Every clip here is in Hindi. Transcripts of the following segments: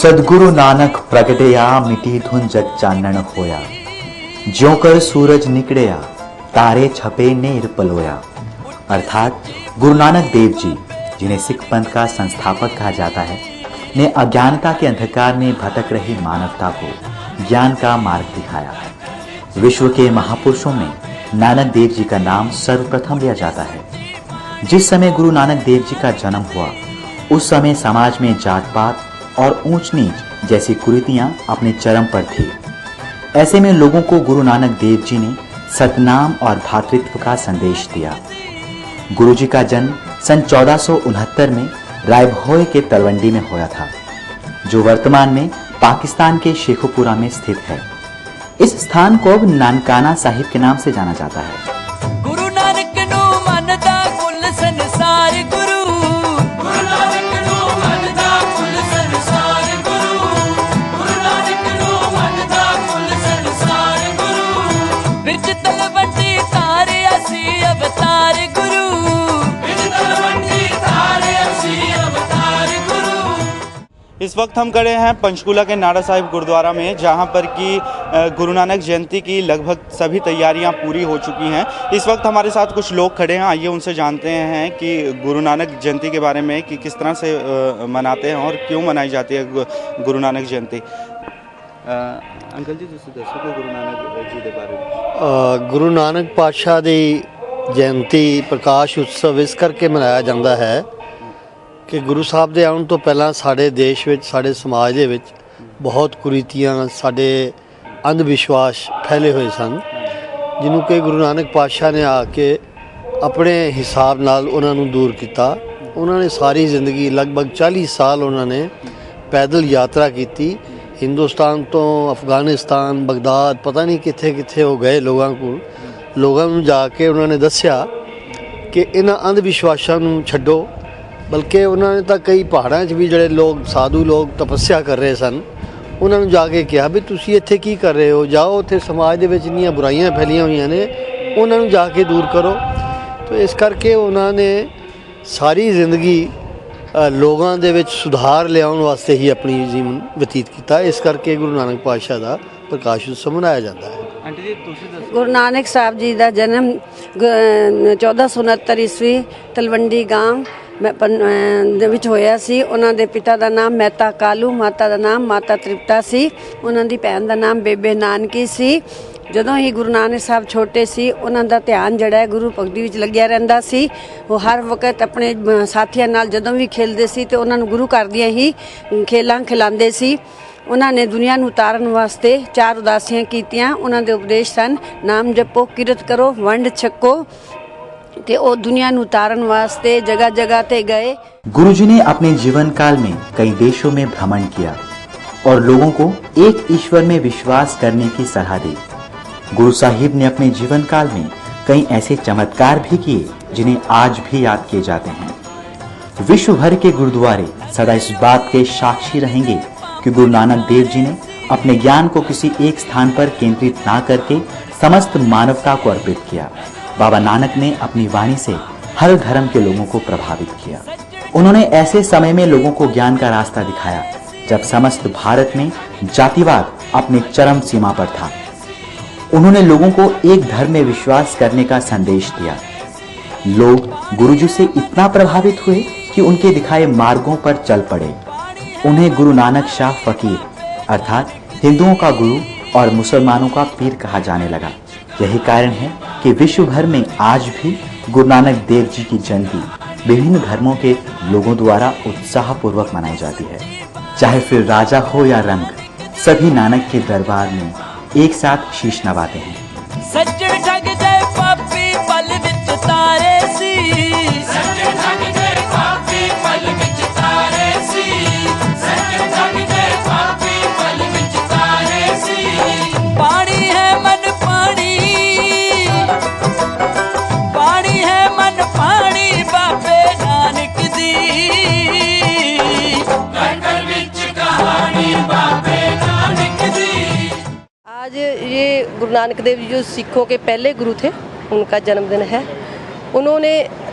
सदगुरु नानक प्रगटया मिटी धुन जग चानन होया, ज्यों कर सूरज निकड़या तारे छपे नेर पलोया। अर्थात गुरु नानक देव जी, जिन्हें सिख पंथ का संस्थापक कहा जाता है, ने अज्ञानता के अंधकार में भटक रही मानवता को ज्ञान का मार्ग दिखाया। विश्व के महापुरुषों में नानक देव जी का नाम सर्वप्रथम लिया जाता है। जिस समय गुरु नानक देव जी का जन्म हुआ, उस समय समाज में जात पात और ऊंच नीच जैसी कुरीतियां अपने चरम पर थी। ऐसे में लोगों को गुरु नानक देव जी ने सतनाम और भ्रातृत्व का संदेश दिया। गुरु जी का जन्म सन 1469 में रायभोय के तलवंडी में हुआ था, जो वर्तमान में पाकिस्तान के शेखुपुरा में स्थित है। इस स्थान को अब नानकाना साहिब के नाम से जाना जाता है। गुरु नानक नु मनदा कुल संसार गुरु, गुरु नानक नु मनदा कुल संसार गुरु, गुरु नानक नु मनदा कुल संसार गुरु। बिच तलवंडी तारे असी अवतार गुरु, बिच तलवंडी तारे असी अवतार गुरु। इस वक्त हम खड़े हैं पंचकूला के नाड़ा साहिब गुरुद्वारा में, जहां पर कि गुरु नानक जयंती की लगभग सभी तैयारियां पूरी हो चुकी हैं। इस वक्त हमारे साथ कुछ लोग खड़े हैं, आइए उनसे जानते हैं कि गुरु नानक जयंती के बारे में, कि किस तरह से मनाते हैं और क्यों मनाई जाती है गुरु नानक जयंती। अंकल जी, तुम दसो कि गुरु नानक जी के बारे में। गुरु नानक पातशाह की जयंती प्रकाश उत्सव इस करके मनाया जाता है कि गुरु साहब के आने तो पहला साढ़े देश में, साढ़े समाज के बहुत कुरीतियां, साढ़े अंधविश्वास फैले हुए सन, जिन्हों कि गुरु नानक पातशाह ने आके अपने हिसाब नाल उन्होंने दूर किया। उन्होंने सारी जिंदगी लगभग 40 साल उन्होंने पैदल यात्रा की, हिंदुस्तान तो अफगानिस्तान, बगदाद, पता नहीं किथे किथे हो गए लोगों को जाके उन्होंने दस्या कि इन्हां अंधविश्वासां नूं छड्डो। बल्कि उन्होंने तो कई पहाड़ों भी जोड़े लोग साधु लोग तपस्या कर रहे सन, उन्होंने जाके कहा भी तुसी इत्थे की कर रहे हो, जाओ उत्थे समाज दे विच इन्नियां बुराइयां फैलियां हुई ने, उन्होंने जाके दूर करो। तो इस करके उन्होंने सारी जिंदगी लोगों दे विच सुधार लियाउण वास्ते ही अपनी जीवन व्यतीत किया। इस करके गुरु नानक पातशाह का प्रकाश उत्सव मनाया जाता है। गुरु नानक साहब जी का जन्म 1469 ईस्वी तलवंडी गांव ਵਿੱਚ ਹੋਇਆ ਸੀ। ਉਹਨਾਂ ਦੇ ਪਿਤਾ ਦਾ ਨਾਮ ਮਹਿਤਾ ਕਾਲੂ, ਮਾਤਾ ਦਾ ਨਾਮ ਮਾਤਾ ਤ੍ਰਿਪਤਾ ਸੀ। ਉਹਨਾਂ ਦੀ ਭੈਣ ਦਾ ਨਾਮ ਬੇਬੇ ਨਾਨਕੀ ਸੀ। ਜਦੋਂ ਹੀ ਗੁਰੂ ਨਾਨਕ ਸਾਹਿਬ ਛੋਟੇ ਸੀ, ਉਹਨਾਂ ਦਾ ਧਿਆਨ ਜਿਹੜਾ ਹੈ ਗੁਰੂ ਭਗਤੀ ਵਿੱਚ ਲੱਗਿਆ ਰਹਿੰਦਾ ਸੀ। ਉਹ ਹਰ ਵਕਤ ਆਪਣੇ ਸਾਥੀਆਂ ਨਾਲ ਜਦੋਂ ਵੀ ਖੇਲਦੇ ਸੀ ਤੇ ਉਹਨਾਂ ਨੂੰ ਗੁਰੂ ਘਰ ਦੀਆਂ ਹੀ ਖੇਲਾਂ ਖਿਲਾਉਂਦੇ ਸੀ। ਉਹਨਾਂ ਨੇ ਦੁਨੀਆ ਨੂੰ ਉਤਾਰਨ ਵਾਸਤੇ 4 ਉਦਾਸੀਆਂ ਕੀਤੀਆਂ। ਉਹਨਾਂ ਦੇ ਉਪਦੇਸ਼ ਸਨ, ਨਾਮ ਜਪੋ, ਕਿਰਤ ਕਰੋ, ਵੰਡ ਛਕੋ, ते ओ दुनिया नू उतारन वास्ते जगह जगह ते गए। गुरु जी ने अपने जीवन काल में कई देशों में भ्रमण किया और लोगों को एक ईश्वर में विश्वास करने की सलाह दी। गुरु साहिब ने अपने जीवन काल में कई ऐसे चमत्कार भी किए जिन्हें आज भी याद किए जाते हैं। विश्व भर के गुरुद्वारे सदा इस बात के साक्षी रहेंगे कि गुरु नानक देव जी ने अपने ज्ञान को किसी एक स्थान पर केंद्रित ना करके समस्त मानवता को अर्पित किया। बाबा नानक ने अपनी वाणी से हर धर्म के लोगों को प्रभावित किया। उन्होंने ऐसे समय में लोगों को ज्ञान का रास्ता दिखाया जब समस्त भारत में जातिवाद अपने चरम सीमा पर था। उन्होंने लोगों को एक धर्म में विश्वास करने का संदेश दिया। लोग गुरुजी से इतना प्रभावित हुए कि उनके दिखाए मार्गों पर चल पड़े। उन्हें गुरु नानक शाह फकीर अर्थात हिंदुओं का गुरु और मुसलमानों का पीर कहा जाने लगा। यही कारण है कि विश्व भर में आज भी गुरु नानक देव जी की जयंती विभिन्न धर्मों के लोगों द्वारा उत्साह पूर्वक मनाई जाती है। चाहे फिर राजा हो या रंग, सभी नानक के दरबार में एक साथ शीश नवाते हैं। सज्जन ठग दे पापी पल विच तारे सी, सज्जन ठग दे पापी पल विच तारे सी, सज्जन ठग दे पापी पल विच तारे सी। पानी है मन पानी, पानी है मन पानी बाबे नानक दी, घर विच कहानी बाबे नानक दी। आज ये गुरु नानक देव जी जो सिखों के पहले गुरु थे, उनका जन्मदिन है। उन्होंने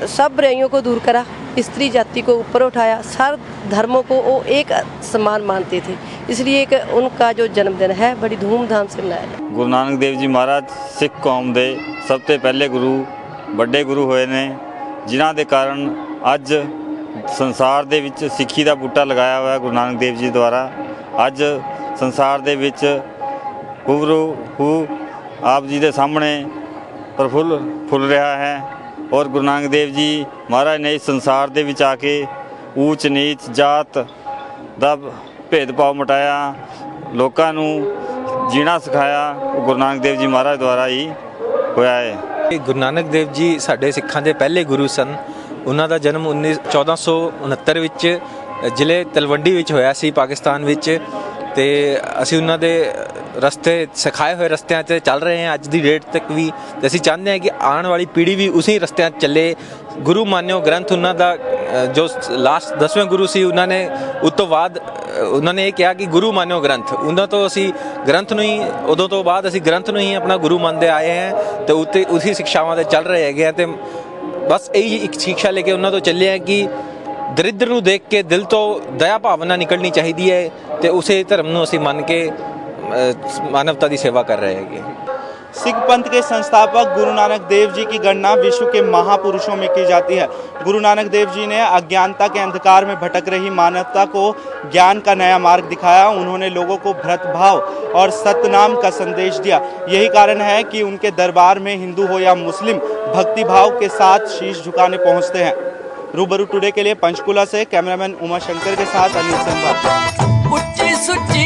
सब बुराइयों को दूर करा, स्त्री जाति को ऊपर उठाया, सारे धर्मों को वो एक समान मानते थे। इसलिए एक उनका जो जन्मदिन है बड़ी धूमधाम से मनाया जाता है। गुरु नानक देव जी महाराज सिख कौम के सब तो पहले गुरु ਵੱਡੇ गुरु होए ने, जिन्हां दे कारण अज संसार दे विच सिੱਖੀ ਦਾ ਬੂਟਾ लगाया हुआ है गुरु नानक देव जी द्वारा। अज संसार दे विच हूबहू आप जी के सामने प्रफुੱਲ फुल रहा है। और गुरु नानक देव जी महाराज ने इस संसार दे विच आके ऊच नीच जात दा भेदभाव मिटाया, लोगों नूं जीना सिखाया। गुरु नानक देव जी महाराज द्वारा ही होया है। गुरु नानक देव जी साडे सिखां दे पहले गुरु सन। उन्हां दा जन्म 1469 विच ਜ਼ਿਲ੍ਹੇ ਤਲਵੰਡੀ ਵਿੱਚ ਹੋਇਆ ਸੀ ਪਾਕਿਸਤਾਨ ਵਿੱਚ। ਤੇ ਅਸੀਂ ਉਹਨਾਂ ਦੇ ਰਸਤੇ ਸਿਖਾਏ ਹੋਏ ਰਸਤਿਆਂ 'ਤੇ ਚੱਲ ਰਹੇ ਹਾਂ ਅੱਜ ਦੀ ਡੇਟ ਤੱਕ ਵੀ। ਤੇ ਅਸੀਂ ਚਾਹੁੰਦੇ ਹਾਂ ਕਿ ਆਉਣ ਵਾਲੀ ਪੀੜ੍ਹੀ ਵੀ ਉਸੇ ਰਸਤਿਆਂ 'ਚ ਚੱਲੇ। ਗੁਰੂ ਮਾਨਿਓ ਗ੍ਰੰਥ ਉਹਨਾਂ ਦਾ ਜੋ ਲਾਸਟ 10ਵੇਂ ਗੁਰੂ ਸੀ, ਉਹਨਾਂ ਨੇ ਉਸ ਤੋਂ ਬਾਅਦ ਉਹਨਾਂ ਨੇ ਇਹ ਕਿਹਾ ਕਿ ਗੁਰੂ ਮਾਨਿਓ ਗ੍ਰੰਥ। ਉਹਨਾਂ ਤੋਂ ਅਸੀਂ ਗ੍ਰੰਥ ਨੂੰ ਹੀ ਉਦੋਂ ਤੋਂ ਬਾਅਦ ਅਸੀਂ ਗ੍ਰੰਥ ਨੂੰ ਹੀ ਆਪਣਾ ਗੁਰੂ ਮੰਨਦੇ ਆਏ ਹਾਂ ਤੇ ਉੱਤੇ ਉਸੇ ਸਿੱਖਿਆਵਾਂ 'ਤੇ ਚੱਲ ਰਹੇ ਹੈਗੇ ਆ। ਤੇ ਬਸ ਇਹੀ ਇੱਕ ਸਿੱਖਿਆ ਲੈ ਕੇ ਉਹਨਾਂ ਤੋਂ ਚੱਲੇ ਆ ਕਿ ਦਰਿਦਰ ਨੂੰ ਦੇਖ ਕੇ ਦਿਲ ਤੋਂ ਦਇਆ ਭਾਵਨਾ ਨਿਕਲਣੀ ਚਾਹੀਦੀ ਹੈ ਤੇ ਉਸੇ ਧਰਮ ਨੂੰ ਅਸੀਂ ਮੰਨ ਕੇ मानवता की सेवा कर रहे हैं। सिख पंथ के संस्थापक गुरु नानक देव जी की गणना विश्व के महापुरुषों में की जाती है। गुरु नानक देव जी ने अज्ञानता के अंधकार में भटक रही मानवता को ज्ञान का नया मार्ग दिखाया। उन्होंने लोगों को भ्रातृभाव और सत्यनाम का संदेश दिया। यही कारण है कि उनके दरबार में हिंदू हो या मुस्लिम भक्तिभाव के साथ शीश झुकाने पहुँचते हैं। रूबरू टुडे के लिए पंचकुला से कैमरामैन उमा शंकर के साथ अनिल सिंह। उच्ची सुच्ची